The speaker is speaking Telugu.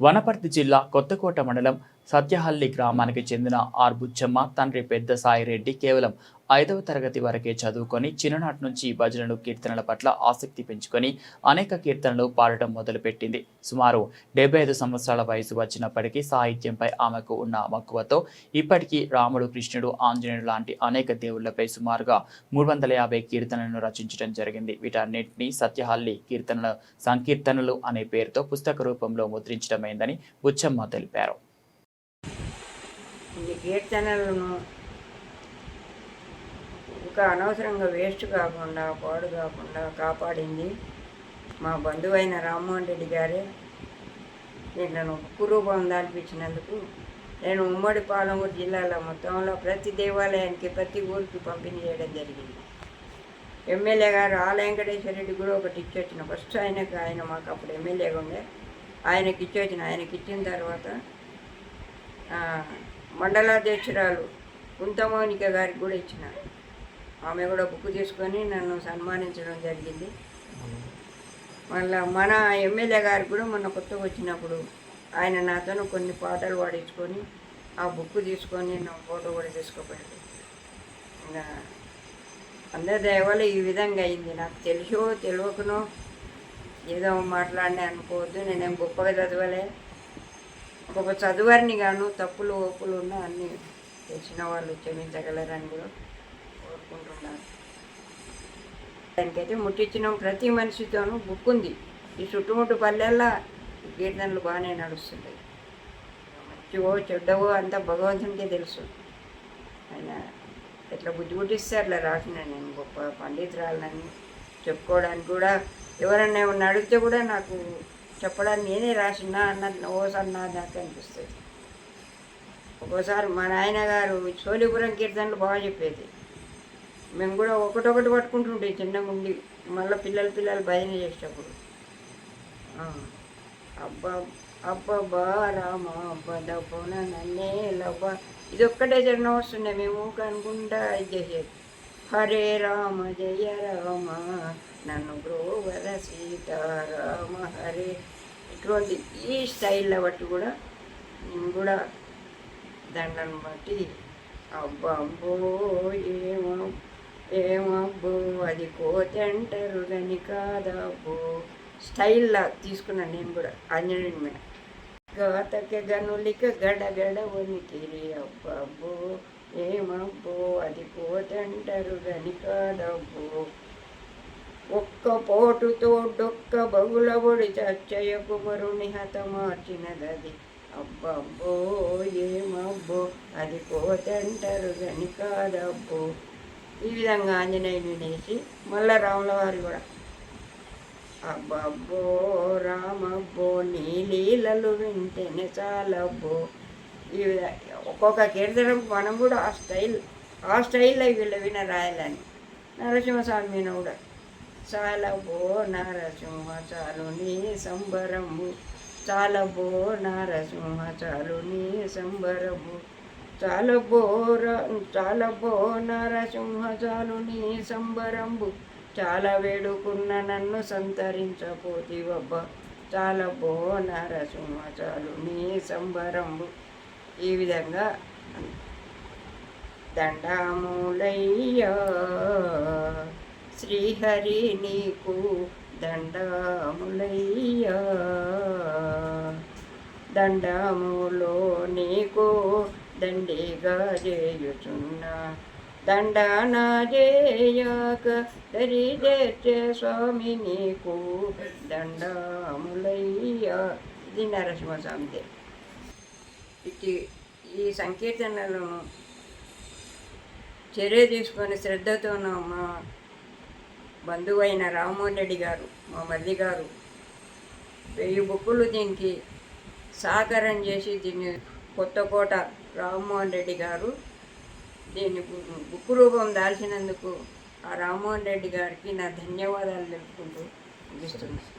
వనపర్తి జిల్లా కొత్తకోట మండలం సత్యహల్లి గ్రామానికి చెందిన ఆర్ బుచ్చమ్మ తండ్రి పెద్ద సాయిరెడ్డి కేవలం 5వ తరగతి వరకే చదువుకొని చిన్ననాటి నుంచి భజనలు కీర్తనల పట్ల ఆసక్తి పెంచుకొని అనేక కీర్తనలు పాడటం మొదలుపెట్టింది. సుమారు 75 సంవత్సరాల వయసు వచ్చినప్పటికీ సాహిత్యంపై ఆమెకు ఉన్న మక్కువతో ఇప్పటికీ రాముడు, కృష్ణుడు, ఆంజనేయుడు లాంటి అనేక దేవుళ్లపై సుమారుగా 350 కీర్తనలను రచించడం జరిగింది. వీటన్నిటినీ సత్యహల్లి సంకీర్తనలు అనే పేరుతో పుస్తక రూపంలో ముద్రించడమైందని బుచ్చమ్మ తెలిపారు. ఈ కీర్తనలను ఇంకా అనవసరంగా వేస్ట్ కాకుండా పాడు కాకుండా కాపాడింది మా బంధువైన రామ్మోహన్ రెడ్డి గారే. వీళ్ళను ఉక్కు రూపం దాల్పించినందుకు నేను ఉమ్మడి పాలమూరు జిల్లాలో మొత్తంలో ప్రతి దేవాలయానికి ప్రతి ఊరికి పంపిణీ చేయడం జరిగింది. ఎమ్మెల్యే గారు ఆల వెంకటేశ్వర రెడ్డి కూడా ఒకటి ఇచ్చొచ్చిన ఫస్ట్ ఆయన మాకు అప్పుడు ఎమ్మెల్యేగా ఉండే ఆయనకి ఇచ్చిన తర్వాత మండలాధ్యక్షురాలు కుంతమోనిక గారికి కూడా ఇచ్చిన. ఆమె కూడా బుక్ తీసుకొని నన్ను సన్మానించడం జరిగింది. మళ్ళీ మన ఎమ్మెల్యే గారికి కూడా మొన్న కొత్తగా వచ్చినప్పుడు ఆయన నాతో కొన్ని పాటలు పాడించుకొని ఆ బుక్ తీసుకొని నా ఫోటో కూడా తీసుకుపోయాడు. ఇంకా అందరి దయవల్ల ఈ విధంగా అయింది. నాకు తెలుసో తెలియకనో ఏదో మాట్లాడినా అనుకోవద్దు. నేనేం గొప్పగా చదవలే, గొప్ప చదువారిని గాను తప్పులు ఒప్పులు ఉన్నా అన్నీ తెలిసిన వాళ్ళు క్షమించగలరని కూడా కోరుకుంటున్నారు. దానికైతే ముట్టించిన ప్రతి మనిషితోనూ బుక్ ఉంది. ఈ చుట్టుముట్టు పల్లెల్లో ఈ కీర్తనలు బాగానే నడుస్తుంటాయి. మంచివో చెడ్డవో అంతా భగవంతునికే తెలుసు. ఆయన ఎట్లా బుద్ధి పుట్టిస్తే అట్లా రాసిన. నేను గొప్ప పండితురాలని చెప్పుకోవడానికి కూడా ఎవరన్నా ఏమన్నా అడిగితే కూడా నాకు చెప్పడానికి నేనే రాసినా అన్నది ఓసారి నా దాకా అనిపిస్తుంది. ఒక్కోసారి మా నాయనగారు సోలిపురం కీర్తనలు బాగా చెప్పేది. మేము కూడా ఒకటొకటి పట్టుకుంటుంటే చిన్నగా ఉండి మళ్ళీ పిల్లలు భజన చేసేటప్పుడు అబ్బా అబ్బబ్బా రామ అబ్బదపోన నన్నే లబ్బా ఇది ఒక్కటే చిన్న వస్తుండే. మేము అనుకుంటా ఇది చేసేది. హరే రామ జయ రామ నన్ను బ్రోవర సీతారామ హరే ఇటువంటి ఈ స్టైల్లో బట్టి కూడా నేను కూడా దండను బట్టి అబ్బబ్బో ఏమబ్బో అది కోతి అంటారు కానీ కాదబ్బో స్టైల్లా తీసుకున్నాను నేను కూడా ఆంజనేయుడి మీద. గాతక గనులిక గడగడ వణికిరి అబ్బబ్బో ఏమబ్బో అది కోతి అంటారు కానీ కాదబ్బో ఒక్క పోటుతో డొక్క బగుల ఒడి చచ్చయ కుమరుని హతమార్చినది అబ్బబ్బో ఏమబ్బో అది కోతంటారు గని కాదబ్బో. ఈ విధంగా ఆంజనేయుని వేసి మళ్ళా రాముల వారి కూడా అబ్బబ్బో రామబ్బో నీ లీలలు వింటేనే చాలబ్బో. ఈ విధంగా ఒక్కొక్క కీర్తన మనం కూడా ఆ స్టైల్లో వీళ్ళ రాయాలని. నరసింహస్వామి మీద కూడా చాలబో నరసింహ చాలు నీ సంబరము చాలబో నరసింహ చాలు నీ సంబరము చాలబో నరసింహ చాలు నీ సంబరంబు చాలా వేడుకున్న నన్ను సంతరించపోతివబ్బ చాలబో నరసింహ చాలు నీ సంబరంబు. ఈ విధంగా దండాములయ్యా శ్రీహరి నీకు దండాములయ్యా దండములో నీకు దండిగా చేయుచున్నా దండానా చేయక దరిదేర్చే స్వామి నీకు దండాములయ్యా. ఇది నరసింహస్వామిదే. ఈ సంకీర్తనలను చర్య తీసుకొని శ్రద్ధతో మా బంధువైన రామ్మోహన్ రెడ్డి గారు, మా మల్లి గారు 1000 బుక్కులు దీనికి సహకారం చేసి దీన్ని కొత్తకోట రామ్మోహన్ రెడ్డి గారు దీన్ని బుక్ రూపం దాల్చినందుకు ఆ రామ్మోహన్ రెడ్డి గారికి నా ధన్యవాదాలు తెలుపుకుంటూ ముగిస్తున్నాను.